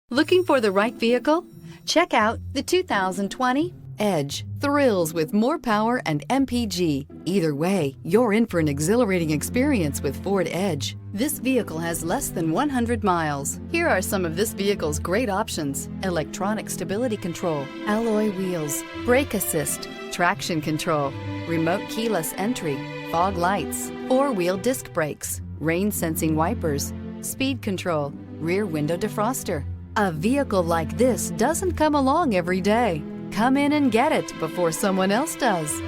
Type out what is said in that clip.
Looking for the right vehicle? Check out the 2020 Edge. Thrills with more power and MPG. Either way, you're in for an exhilarating experience with Ford Edge. This vehicle has less than 100 miles. Here are some of this vehicle's great options: electronic stability control, alloy wheels, brake assist, traction control, remote keyless entry, fog lights, four-wheel disc brakes, rain sensing wipers, speed control, rear window defroster. A vehicle like this doesn't come along every day. Come in and get it before someone else does.